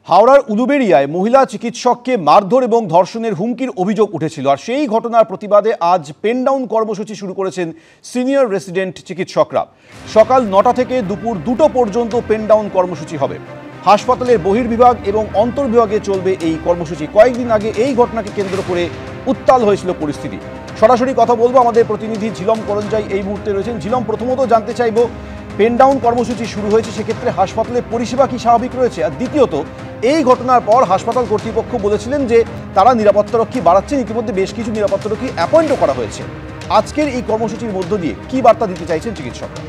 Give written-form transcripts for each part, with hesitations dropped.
হাওড়ার উলুবেড়িয়ায় মহিলা চিকিৎসককে মারধর এবং ধর্ষণের হুমকির অভিযোগ উঠেছিল, আর সেই ঘটনার প্রতিবাদে আজ পেন ডাউন কর্মসূচি শুরু করেছেন সিনিয়র রেসিডেন্ট চিকিৎসকরা। সকাল 9টা থেকে দুপুর 2টো পর্যন্ত পেন ডাউন কর্মসূচি হবে। হাসপাতালের বহির্বিভাগ এবং অন্তর্বিভাগে চলবে এই কর্মসূচি। কয়েকদিন আগে এই ঘটনাকে কেন্দ্র করে উত্তাল হয়েছিল পরিস্থিতি। সরাসরি কথা বলবো, আমাদের প্রতিনিধি ঝিলম করঞ্জাই এই মুহূর্তে রয়েছেন। ঝিলম, প্রথমত জানতে চাইবো, পেন ডাউন কর্মসূচি শুরু হয়েছে, সেক্ষেত্রে হাসপাতালের পরিষেবা কি স্বাভাবিক রয়েছে? আর দ্বিতীয়ত, এই ঘটনার পর হাসপাতাল কর্তৃপক্ষ বলেছিলেন যে তারা নিরাপত্তারক্ষী বাড়াচ্ছেন, ইতিমধ্যে বেশ কিছু নিরাপত্তারক্ষী অ্যাপয়েন্টও করা হয়েছে। আজকের এই কর্মসূচির মধ্য দিয়ে কি বার্তা দিতে চাইছেন চিকিৎসকরা?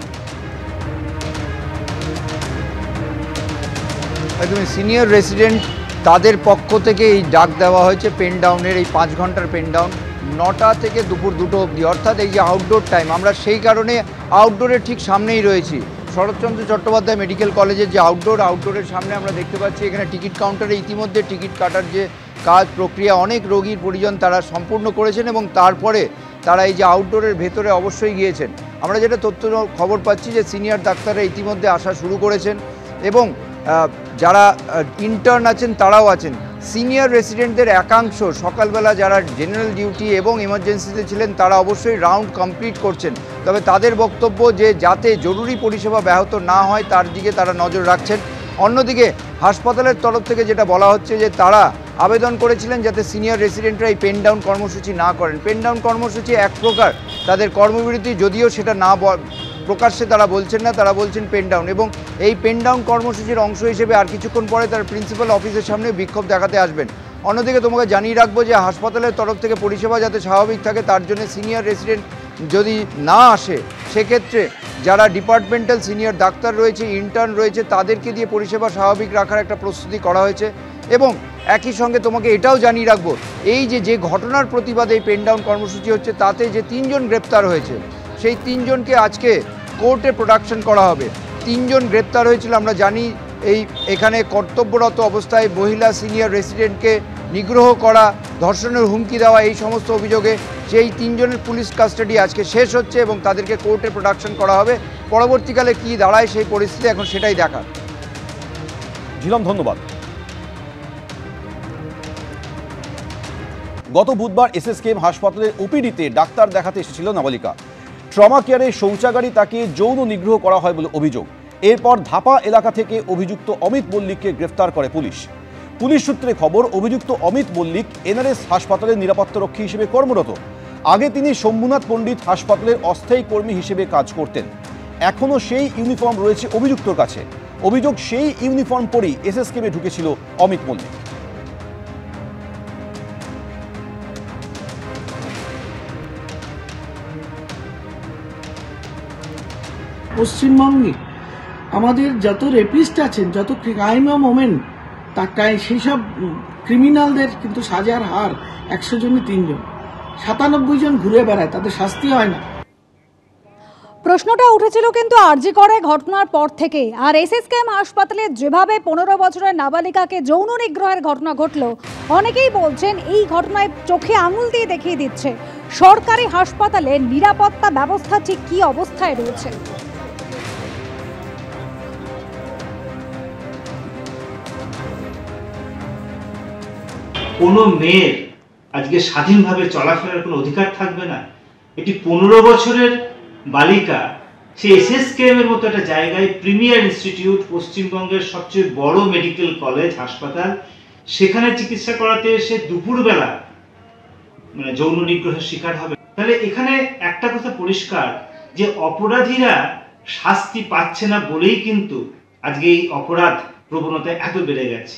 একদম সিনিয়র রেসিডেন্ট তাদের পক্ষ থেকে এই ডাক দেওয়া হয়েছে পেন ডাউনের, এই 5 ঘন্টার পেন ডাউন 9টা থেকে দুপুর 2টো অবধি, অর্থাৎ এই যে আউটডোর টাইম। আমরা সেই কারণে আউটডোরের ঠিক সামনেই রয়েছি। শরৎচন্দ্র চট্টোপাধ্যায় মেডিকেল কলেজের যে আউটডোরের সামনে আমরা দেখতে পাচ্ছি এখানে টিকিট কাউন্টারে ইতিমধ্যে টিকিট কাটার যে কাজ প্রক্রিয়া অনেক রোগীর পরিজন তারা সম্পূর্ণ করেছেন এবং তারপরে তারা এই যে আউটডোরের ভেতরে অবশ্যই গিয়েছেন। আমরা যেটা তথ্য খবর পাচ্ছি যে সিনিয়র ডাক্তাররা ইতিমধ্যে আসা শুরু করেছেন এবং যারা ইন্টার্ন আছেন তারাও আছেন। সিনিয়র রেসিডেন্টদের একাংশ সকালবেলা যারা জেনারেল ডিউটি এবং ইমার্জেন্সিতে ছিলেন তারা অবশ্যই রাউন্ড কমপ্লিট করছেন, তবে তাদের বক্তব্য যে যাতে জরুরি পরিষেবা ব্যাহত না হয় তার দিকে তারা নজর রাখছেন। অন্যদিকে হাসপাতালের তরফ থেকে যেটা বলা হচ্ছে যে তারা আবেদন করেছিলেন যাতে সিনিয়র রেসিডেন্টরা এই পেন ডাউন কর্মসূচি না করেন। পেন ডাউন কর্মসূচি এক প্রকার তাদের কর্মবিরতি, যদিও সেটা না প্রকাশ্যে তারা বলছেন না, তারা বলছেন পেন ডাউন। এবং এই পেন ডাউন কর্মসূচির অংশ হিসেবে আর কিছুক্ষণ পরে তার প্রিন্সিপাল অফিসের সামনে বিক্ষোভ দেখাতে আসবেন। অন্যদিকে তোমাকে জানিয়ে রাখবো যে হাসপাতালের তরফ থেকে পরিষেবা যাতে স্বাভাবিক থাকে তার জন্য সিনিয়র রেসিডেন্ট যদি না আসে সেক্ষেত্রে যারা ডিপার্টমেন্টাল সিনিয়র ডাক্তার রয়েছে, ইন্টার্ন রয়েছে, তাদেরকে দিয়ে পরিষেবা স্বাভাবিক রাখার একটা প্রস্তুতি করা হয়েছে। এবং একই সঙ্গে তোমাকে এটাও জানিয়ে রাখবো, এই যে ঘটনার প্রতিবাদে এই পেন ডাউন কর্মসূচি হচ্ছে তাতে যে 3 জন গ্রেপ্তার হয়েছে সেই 3 জনকে আজকে কোর্টে প্রোডাকশন করা হবে। 3 জন গ্রেপ্তার হয়েছিল। আমরা জানি এখানে কর্তব্যরত অবস্থায় মহিলা সিনিয়র রেসিডেন্টকে নিগ্রহ করা, ধর্ষণের হুমকি দেওয়া, এই সমস্ত অভিযোগে সেই 3 জনের পুলিশ কাস্টাডি আজকে শেষ হচ্ছে এবং তাদেরকে কোর্টে প্রোডাকশন করা হবে। পরবর্তীকালে কি দাঁড়ায় সেই পরিস্থিতি এখন সেটাই দেখার। ঝিলম, ধন্যবাদ। গত বুধবার এসএসকেএম হাসপাতালের ওপিডিতে ডাক্তার দেখাতে এসেছিল নাবালিকা। ট্রমা কেয়ারে শৌচাগারে তাকে যৌন নিগ্রহ করা হয় বলে অভিযোগ। এরপর ধাপা এলাকা থেকে অভিযুক্ত অমিত মল্লিককে গ্রেফতার করে পুলিশ সূত্রে খবর, অভিযুক্ত অমিত মল্লিক এনআরএস হাসপাতালের নিরাপত্তারক্ষী হিসেবে কর্মরত। আগে তিনি শম্ভুনাথ পণ্ডিত হাসপাতালের অস্থায়ী কর্মী হিসেবে কাজ করতেন। এখনও সেই ইউনিফর্ম রয়েছে অভিযুক্তর কাছে। অভিযোগ, সেই ইউনিফর্ম পরেই এসএসকেএমে ঢুকেছিল অমিত মল্লিক। পশ্চিমবঙ্গে আমাদের যত রেপিস্ট আছেন, যত ক্রাইম মোমেন্ট, তাই সেই সব ক্রিমিনালদের কিন্তু সাজার হার 100 জনে 3 জন, 97 জন ঘুরে বেড়ায়, তাদের শাস্তি হয় না। প্রশ্নটা উঠেছিল কিন্তু আরজি করে ঘটনার পর থেকে। আর এসএসকেএম হাসপাতালে যেভাবে 15 বছরের নাবালিকাকে যৌন নিগ্রহের ঘটনা ঘটল, অনেকেই বলছেন এই ঘটনায় চোখে আঙুল দিয়ে দেখিয়ে দিচ্ছে সরকারি হাসপাতালে নিরাপত্তা ব্যবস্থা ঠিক কী অবস্থায় রয়েছে। কোনো মেয়ের আজকে স্বাধীনভাবে চলাফেরার কোনো অধিকার থাকবে না? এটি 15 বছরের বালিকা, সে এসএসকেএম এর মতো একটা জায়গায়, প্রিমিয়ার ইনস্টিটিউট, পশ্চিমবঙ্গের সবচেয়ে বড় মেডিকেল কলেজ হাসপাতাল, সেখানে চিকিৎসা করাতে এসে দুপুরবেলা যৌন নিগ্রহের শিকার হবে। তাহলে এখানে একটা কথা পরিষ্কার যে অপরাধীরা শাস্তি পাচ্ছে না বলেই কিন্তু আজকে এই অপরাধ প্রবণতা এত বেড়ে গেছে।